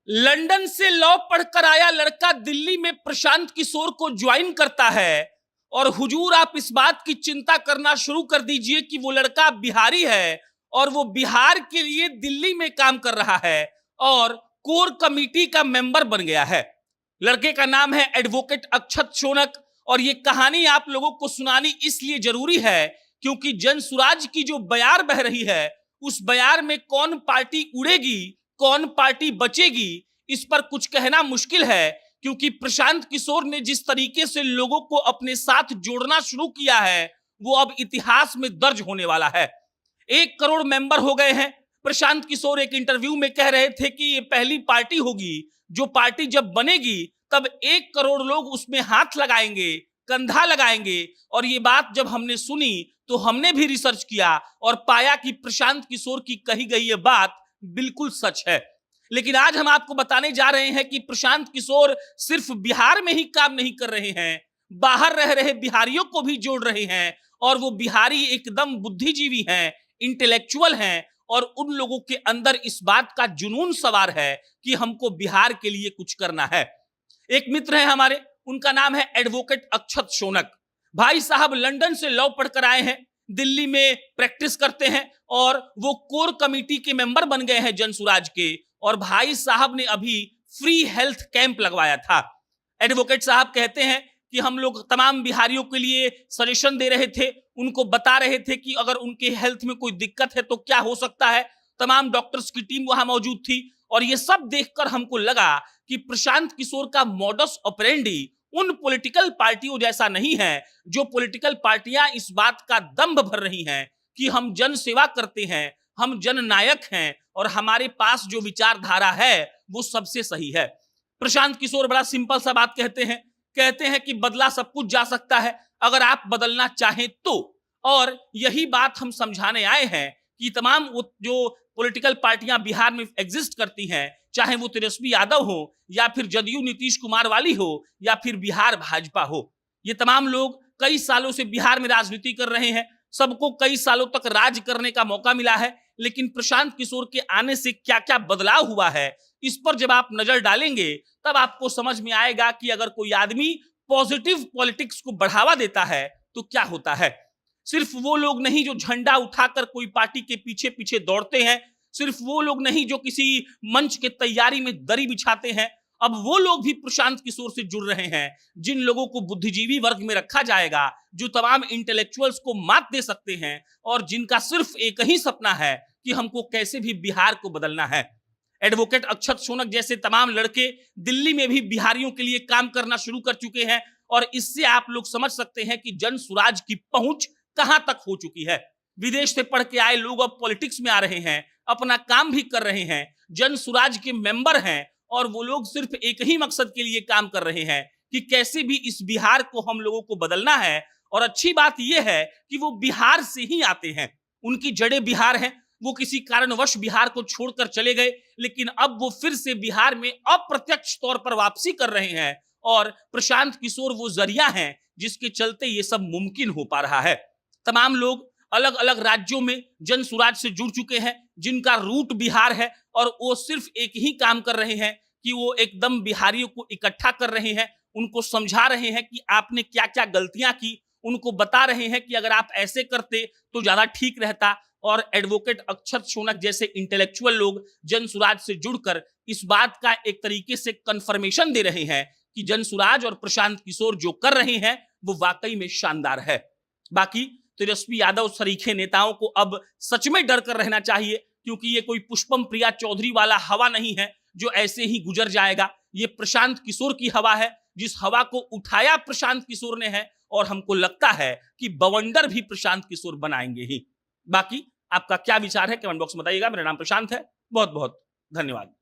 London से law पढ़कर आया लड़का दिल्ली में प्रशांत किशोर को ज्वाइन करता है और हुजूर आप इस बात की चिंता करना शुरू कर दीजिए कि वो लड़का बिहारी है और वो बिहार के लिए दिल्ली में काम कर रहा है और कोर कमेटी का मेंबर बन गया है। लड़के का नाम है एडवोकेट अक्षत शोनक और ये कहानी आप लोगों को सुनानी इसलिए जरूरी है क्योंकि जनसुराज की जो बयार बह रही है उस बयार में कौन पार्टी उड़ेगी कौन पार्टी बचेगी इस पर कुछ कहना मुश्किल है, क्योंकि प्रशांत किशोर ने जिस तरीके से लोगों को अपने साथ जोड़ना शुरू किया है वो अब इतिहास में दर्ज होने वाला है। 1 करोड़ मेंबर हो गए हैं। प्रशांत किशोर एक इंटरव्यू में कह रहे थे कि ये पहली पार्टी होगी, जो पार्टी जब बनेगी तब 1 करोड़ लोग उसमें हाथ लगाएंगे, कंधा लगाएंगे। और ये बात जब हमने सुनी तो हमने भी रिसर्च किया और पाया कि प्रशांत किशोर की कही गई ये बात बिल्कुल सच है। लेकिन आज हम आपको बताने जा रहे हैं कि प्रशांत किशोर सिर्फ बिहार में ही काम नहीं कर रहे हैं, बाहर रह रहे बिहारियों को भी जोड़ रहे हैं और वो बिहारी एकदम बुद्धिजीवी हैं, इंटेलेक्चुअल हैं और उन लोगों के अंदर इस बात का जुनून सवार है कि हमको बिहार के लिए कुछ करना है। एक मित्र है हमारे, उनका नाम है एडवोकेट अक्षत शोनक। भाई साहब लंदन से लॉ पढ़कर आए हैं, दिल्ली में प्रैक्टिस करते हैं और वो कोर कमेटी के मेंबर बन गए हैं जनसुराज के। और भाई साहब ने अभी फ्री हेल्थ कैंप लगवाया था। एडवोकेट साहब कहते हैं कि हम लोग तमाम बिहारियों के लिए सजेशन दे रहे थे, उनको बता रहे थे कि अगर उनके हेल्थ में कोई दिक्कत है तो क्या हो सकता है। तमाम डॉक्टर्स की टीम वहां मौजूद थी और ये सब देखकर हमको लगा कि प्रशांत किशोर का मॉडस ऑपरेंडी उन पॉलिटिकल पार्टियों जैसा नहीं है जो पॉलिटिकल पार्टियां इस बात का दंभ भर रही हैं कि हम जन सेवा करते हैं, हम जननायक हैं और हमारे पास जो विचारधारा है वो सबसे सही है। प्रशांत किशोर बड़ा सिंपल सा बात कहते हैं कि बदला सब कुछ जा सकता है अगर आप बदलना चाहें तो। और यही बात हम समझाने आए हैं कि तमाम जो पॉलिटिकल पार्टियां बिहार में एग्जिस्ट करती हैं, चाहे वो तेजस्वी यादव हो या फिर जदयू नीतीश कुमार वाली हो या फिर बिहार भाजपा हो, ये तमाम लोग कई सालों से बिहार में राजनीति कर रहे हैं, सबको कई सालों तक राज करने का मौका मिला है। लेकिन प्रशांत किशोर के आने से क्या क्या बदलाव हुआ है इस पर जब आप नजर डालेंगे तब आपको समझ में आएगा कि अगर कोई आदमी पॉजिटिव पॉलिटिक्स को बढ़ावा देता है तो क्या होता है। सिर्फ वो लोग नहीं जो झंडा उठाकर कोई पार्टी के पीछे पीछे दौड़ते हैं, सिर्फ वो लोग नहीं जो किसी मंच के तैयारी में दरी बिछाते हैं, अब वो लोग भी प्रशांत किशोर से जुड़ रहे हैं जिन लोगों को बुद्धिजीवी वर्ग में रखा जाएगा, जो तमाम इंटेलेक्चुअल्स को मात दे सकते हैं और जिनका सिर्फ एक ही सपना है कि हमको कैसे भी बिहार को बदलना है। एडवोकेट अक्षत शोनक जैसे तमाम लड़के दिल्ली में भी बिहारियों के लिए काम करना शुरू कर चुके हैं और इससे आप लोग समझ सकते हैं कि जनसुराज की पहुंच कहां तक हो चुकी है। विदेश से पढ़ के आए लोग अब पॉलिटिक्स में आ रहे हैं, अपना काम भी कर रहे हैं, जनसुराज के मेंबर हैं और वो लोग सिर्फ एक ही मकसद के लिए काम कर रहे हैं कि कैसे भी इस बिहार को हम लोगों को बदलना है। और अच्छी बात यह है कि वो बिहार से ही आते हैं, उनकी जड़ें बिहार हैं। वो किसी कारणवश बिहार को छोड़कर चले गए लेकिन अब वो फिर से बिहार में अप्रत्यक्ष तौर पर वापसी कर रहे हैं और प्रशांत किशोर वो जरिया हैं जिसके चलते ये सब मुमकिन हो पा रहा है। तमाम लोग अलग अलग राज्यों में जनसुराज से जुड़ चुके हैं जिनका रूट बिहार है और वो सिर्फ एक ही काम कर रहे हैं कि वो एकदम बिहारियों को इकट्ठा कर रहे हैं, उनको समझा रहे हैं कि आपने क्या क्या गलतियां की, उनको बता रहे हैं कि अगर आप ऐसे करते तो ज्यादा ठीक रहता। और एडवोकेट अक्षत शोनक जैसे इंटेलेक्चुअल लोग जनसुराज से जुड़कर इस बात का एक तरीके से कंफर्मेशन दे रहे हैं कि जनसुराज और प्रशांत किशोर जो कर रहे हैं वो वाकई में शानदार है। बाकी तेजस्वी यादव सरीखे नेताओं को अब सच में डर कर रहना चाहिए, क्योंकि ये कोई पुष्पम प्रिया चौधरी वाला हवा नहीं है जो ऐसे ही गुजर जाएगा। ये प्रशांत किशोर की हवा है, जिस हवा को उठाया प्रशांत किशोर ने है और हमको लगता है कि बवंडर भी प्रशांत किशोर बनाएंगे ही। बाकी आपका क्या विचार है कमेंट बॉक्स में बताइएगा। मेरा नाम प्रशांत है, बहुत बहुत धन्यवाद।